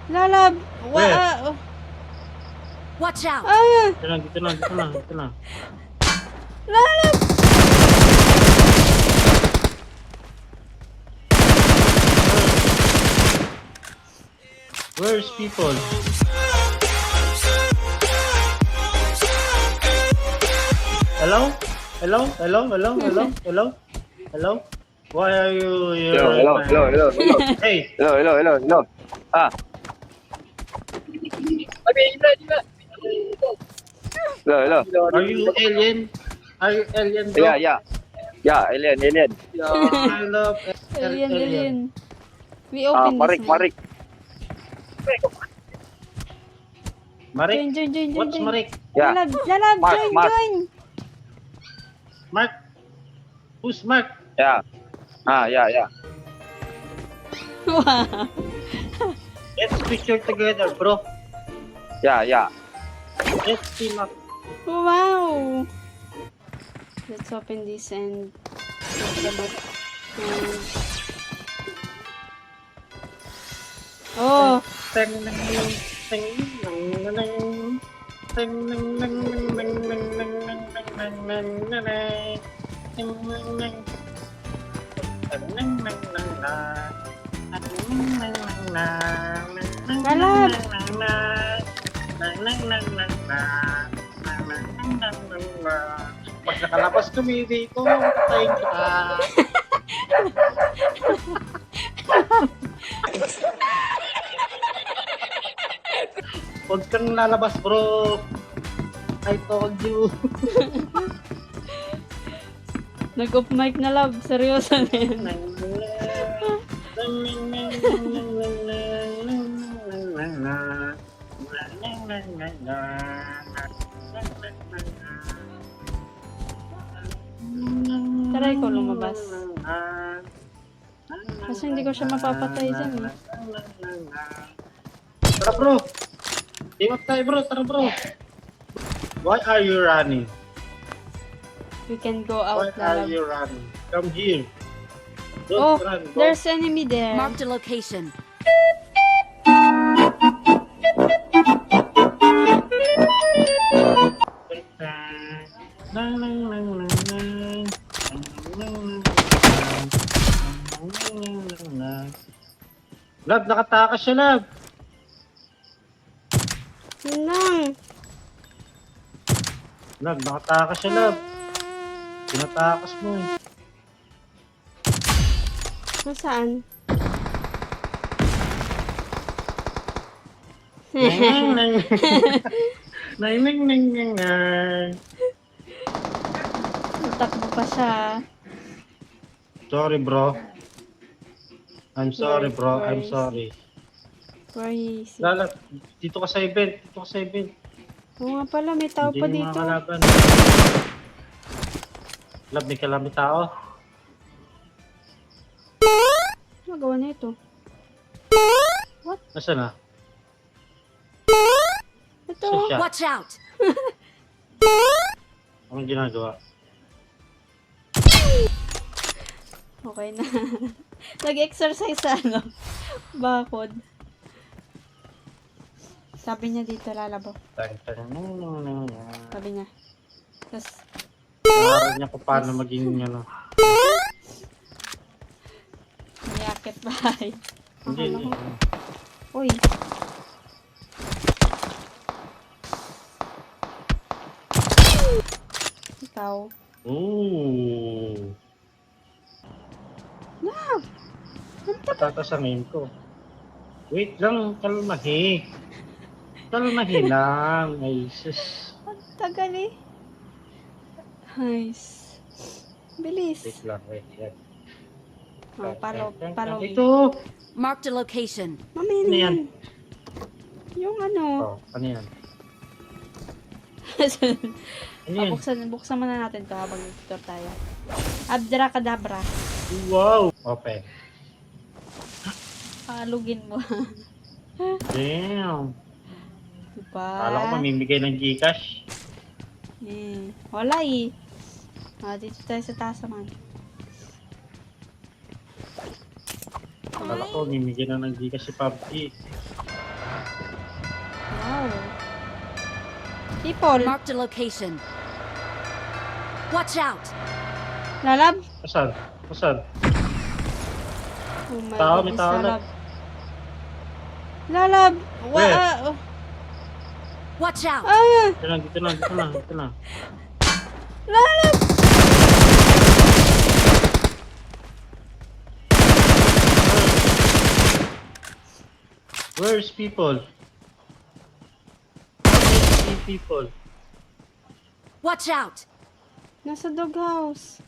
Lalab! Where? Watch out! Ah! Dito lang. Lalab! Where's people? Hello? Hello? Why are you here? Hello. Hey, Hello. Ah. Hello. are you alien? Are you alien, bro? Yeah, alien. I love Alien. We open this, man. Marik. Marik? Join. What's Marik? Yeah. Lalab, Mark, Mark. join. Mark? Who's Mark? Yeah. Yeah. Wow. Let's picture together, bro. Yeah. Let's team up. Wow. Let's open this and take a look. Oh, Pag nakalabas kami dito, patayin kita. Huwag kang lalabas, bro. I told you. nag-off mic na, love. Seryoso na yan. Try ko lumabas. Kasi hindi ko siya mapapatay dyan, eh. Tara, bro. Team up tayo, bro. Tara, bro. Why are you running? We can go Why out are na, love. you running? Come here. Oh, Don't run, bro. there's enemy there. Marked a location. Lab, nakatakas siya, Lab. Yun lang. Lab, nakatakas siya, Lab. Tinatakas mo eh. Kung saan? Natakbo pa siya. Sorry, bro. I'm sorry, bro. I'm sorry. Where is he? Lala, dito ka sa event. Oo nga pala, may tao pa Hindi dito. makakalaban. Lab, may kalami tao. Magawa na ito. Nasaan na? Ito. Saan siya? Watch out! Anong ginagawa? Okay na. Nag-exercise sa ano? Bakod. Sabi niya dito, lalabo. Sabi niya. Tapos, Naaral niya kung paano maging ano. niyakit bahay. Hindi. Akala ko. Uy. Ikaw. Ooh. Love! Tatasangin ko. Wait lang, kalmahi. Kalmahi lang. Ay, sus. Ang tagal eh. Nice. Bilis. Wait lang, wait. Oh, follow. Ito. Marked a location. Mamaya Ano na yan? yan. Yung ano. Oh, ano yan? Ano yan? buksan muna natin to habang nag-tour tayo. Abdrakadabra. Wow! Open. Alugin mo. Damn. Diba? Kala ko mamimigay ng Gcash. Eh, wala eh. Dito tayo sa taas naman. Kala ko mamimigay na ng Gcash si PUBG. Wow. People. Marked a location. Watch out! Lalab. Asan? Asan? Oh my Tao, God, may is tao na. lalab. Lalab. Where? Watch out! Dito na, dito na, dito na, dito na. Lalab. Where's people? I see people. Watch out! Nasa doghouse.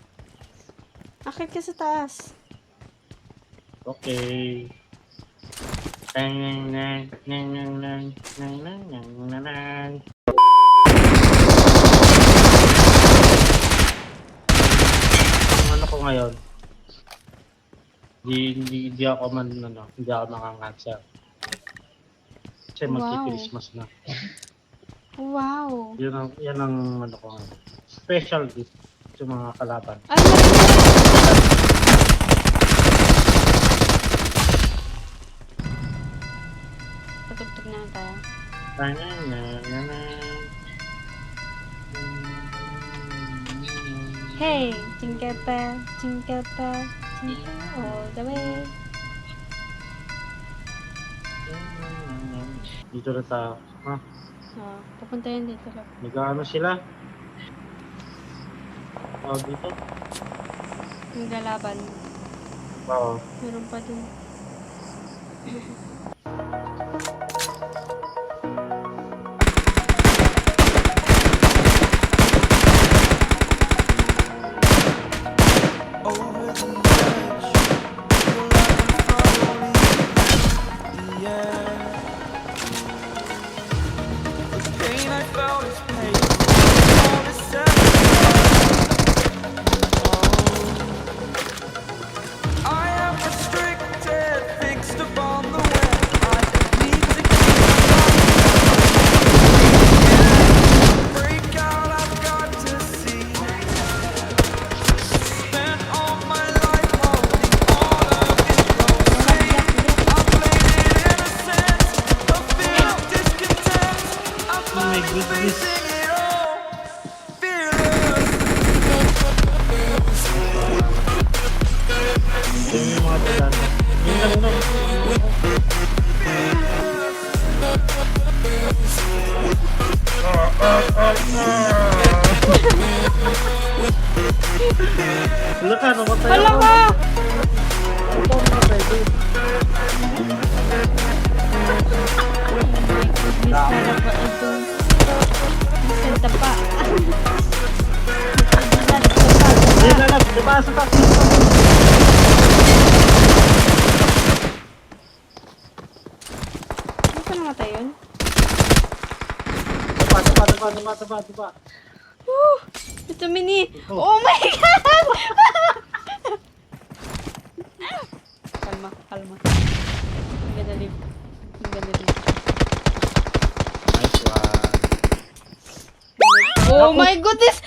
Akit ka sa taas. Okay. Nang nang nang nang nang nang nang nang nang nang nang. Ang ano ko ngayon? Di ako hindi ako makangansa. Kasi Wow. magki-Christmas na. Wow. Yan ang ano ko ngayon. Special gift sa mga kalaban. Ay, meron. Patugtog na lang tayo. Nang nang nang nang nang. Hey, jingle bell, jingle bell, jingle all the way. Dito na tayo. Ha? Oh, pupunta yan dito lang. Nag-ano sila? Dito? Naglalaban. Oo. Meron pa dun. Over the edge, feel like I'm falling in the air. The pain I felt is pain, all is set. I am restricted, fixed upon the web. I need to break out. I've got to see. Spent all my life holding all of it closely. I played it innocent, a feel of discontent. I'm finally facing it all, fearless. Yung mga tagan. Yun lang no. Wala ka, namatay Hala ako. ka! Ito, namatay ko. Miss na ba ito? Senta pa. Ayun na lang, diba sa taas? Ano pa namatay yun? Diba. Ito mini. Oh my God! Kalma. Ang ganda live. Nice one. Oh my goodness!